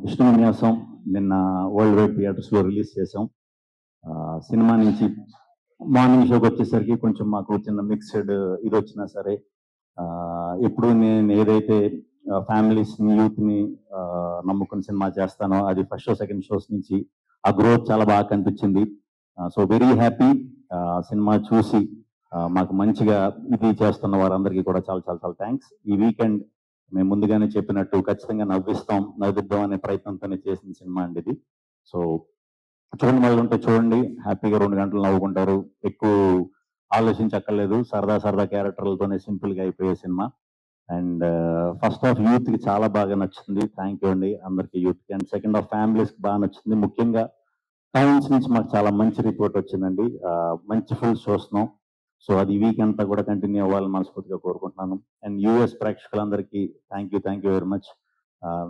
విష్ణు విన్యాసం నిన్న world wide థియేటర్స్లో రిలీజ్ చేసాం. సినిమా నుంచి మార్నింగ్ షోకి వచ్చేసరికి కొంచెం మాకు చిన్న మిక్స్డ్ ఇది వచ్చినా సరే, ఎప్పుడు నేను ఏదైతే ఫ్యామిలీస్ని యూత్ని నమ్ముకుని సినిమా చేస్తానో అది ఫస్ట్ షో సెకండ్ షోస్ నుంచి ఆ గ్రోత్ చాలా బాగా కనిపించింది. So very happy. సినిమా చూసి మాకు మంచిగా ఇది చేస్తున్న వారందరికీ కూడా చాలా చాలా చాలా థ్యాంక్స్. ఈ వీకెండ్ మేము ముందుగానే చెప్పినట్టు ఖచ్చితంగా నవ్విద్దాం అనే ప్రయత్నంతోనే చేసిన సినిమా అండి ఇది. సో చూడండి, వాళ్ళు ఉంటే చూడండి, హ్యాపీగా 2 గంటలు నవ్వుకుంటారు. ఎక్కువ ఆలోచించక్కర్లేదు, సరదా సరదా క్యారెక్టర్లతోనే సింపుల్గా అయిపోయే సినిమా. అండ్ ఫస్ట్ హాఫ్ యూత్కి చాలా బాగా నచ్చింది, థ్యాంక్ యూ అండి అందరికీ యూత్కి. అండ్ సెకండ్ హాఫ్ ఫ్యామిలీస్కి బాగా నచ్చింది. ముఖ్యంగా టౌన్స్ నుంచి మాకు చాలా మంచి రిపోర్ట్ వచ్చిందండి. మంచి ఫుల్ చూస్తున్నాం. సో అది వీక్ అంతా కూడా కంటిన్యూ అవ్వాలని మనస్ఫూర్తిగా కోరుకుంటున్నాను. అండ్ యూఎస్ ప్రేక్షకులందరికీ థ్యాంక్ యూ వెరీ మచ్.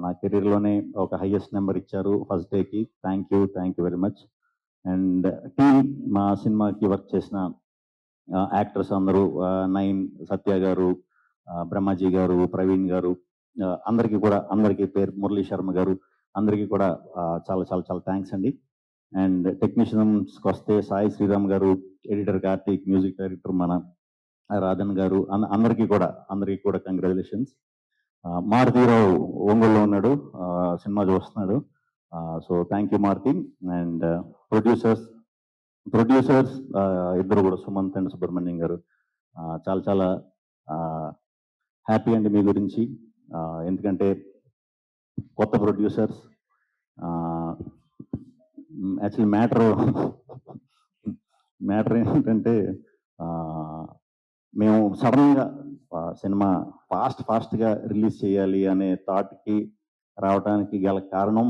నా కెరీర్లోనే ఒక హైయెస్ట్ నెంబర్ ఇచ్చారు ఫస్ట్ డేకి. Thank you very much. And team, మా సినిమాకి వర్క్ చేసిన యాక్టర్స్ అందరూ, నైన్, సత్య గారు, బ్రహ్మాజీ గారు, ప్రవీణ్ గారు, అందరికీ పేరు మురళీ శర్మ గారు, అందరికీ కూడా చాలా చాలా చాలా థ్యాంక్స్ అండి. అండ్ టెక్నీషియన్స్కి వస్తే సాయి శ్రీరామ్ గారు, ఎడిటర్ కార్తీక్, మ్యూజిక్ డైరెక్టర్ మన రాధన్ గారు, అందరికీ కూడా కంగ్రాచులేషన్స్. మారుతీరావు ఒంగోలులో ఉన్నాడు, సినిమా చూస్తున్నాడు. So thank you Maruthi. And producers ఇద్దరు కూడా, సుమంత్ అండ్ సుబ్రహ్మణ్యం గారు, చాలా చాలా హ్యాపీ అండి మీ గురించి. ఎందుకంటే కొత్త ప్రొడ్యూసర్స్. యాక్చువల్లీ మ్యాటర్ ఏంటంటే, మేము సడన్గా సినిమా ఫాస్ట్గా రిలీజ్ చేయాలి అనే థాట్కి రావడానికి గల కారణం,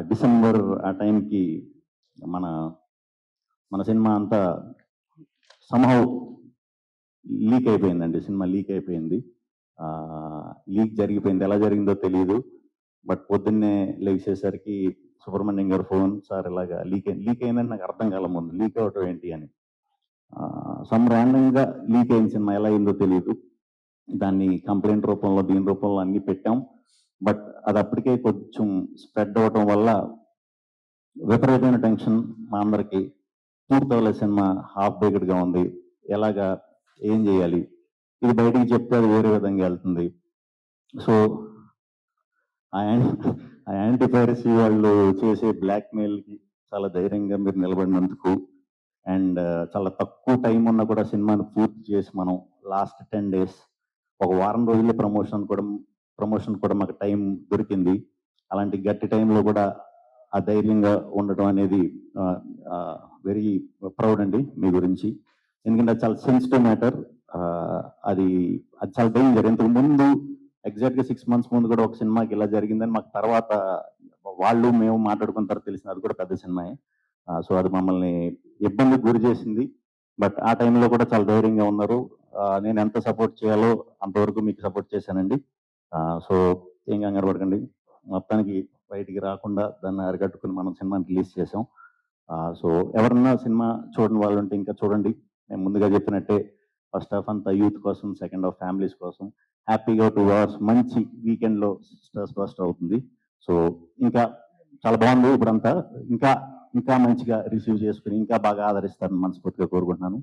డిసెంబర్ ఆ టైంకి మన సినిమా అంతా సంహౌ లీక్ అయిపోయిందండి. సినిమా లీక్ అయిపోయింది. లీక్ జరిగిపోయింది, ఎలా జరిగిందో తెలియదు. బట్ పొద్దున్నే లేచేసరికి సుబ్రహ్మణ్యం గారు ఫోన్, సార్ ఇలాగా లీక్ అయిందని నాకు అర్థం కాల ముందు, లీక్ అవటం ఏంటి అని. సమ్ ర్యాండంగా లీక్ అయిన సినిమా ఎలా అయిందో తెలియదు. దాన్ని కంప్లైంట్ రూపంలో దీని రూపంలో అన్ని పెట్టాం. బట్ అది అప్పటికే కొంచెం స్ప్రెడ్ అవటం వల్ల విపరీతమైన టెన్షన్ మా అందరికి. పూర్తవలే సినిమా హాఫ్ బేక్డ్గా ఉంది, ఎలాగా, ఏం చేయాలి, ఇది బయటికి చెప్తే అది వేరే విధంగా వెళ్తుంది. సో ఆ యాంటీ పైరసీ వాళ్ళు చేసే బ్లాక్మెయిల్కి చాలా ధైర్యంగా మీరు నిలబడినందుకు, అండ్ చాలా తక్కువ టైం ఉన్నా కూడా సినిమాను పూర్తి చేసి మనం లాస్ట్ 10 days, ఒక వారం రోజుల ప్రమోషన్ కూడా మాకు టైం దొరికింది. అలాంటి గట్టి టైంలో కూడా ఆ ధైర్యంగా ఉండటం అనేది వెరీ ప్రౌడ్ అండి మీ గురించి. ఎందుకంటే అది చాలా సెన్సిటివ్ మ్యాటర్. అది చాలా డేంజర్. ఇంతకు ముందు ఎగ్జాక్ట్గా 6 months ముందు కూడా ఒక సినిమాకి ఇలా జరిగిందని మాకు తర్వాత మేము మాట్లాడుకున్న తర్వాత తెలిసింది. అది కూడా పెద్ద సినిమాయే. సో అది మమ్మల్ని ఇబ్బందికి గురి చేసింది. బట్ ఆ టైంలో కూడా చాలా ధైర్యంగా ఉన్నారు. నేను ఎంత సపోర్ట్ చేయాలో అంతవరకు మీకు సపోర్ట్ చేశానండి. సో ఏం కంగారు పడకండి. మొత్తానికి బయటికి రాకుండా దాన్ని అరికట్టుకుని మనం సినిమాని రిలీజ్ చేసాం. సో ఎవరన్నా సినిమా చూడని వాళ్ళు ఉంటే ఇంకా చూడండి. నేను ముందుగా చెప్పినట్టే ఫస్ట్ హాఫ్ అంతా యూత్ కోసం, సెకండ్ హాఫ్ ఫ్యామిలీస్ కోసం. హ్యాపీగా 2 hours మంచి వీకెండ్లో స్ట్రెస్ బస్ట్ అవుతుంది. సో ఇంకా చాలా బాగుంది. ఇప్పుడంతా ఇంకా మంచిగా రిసీవ్ చేసుకుని ఇంకా బాగా ఆదరిస్తారని మనస్ఫూర్తిగా కోరుకుంటున్నాను.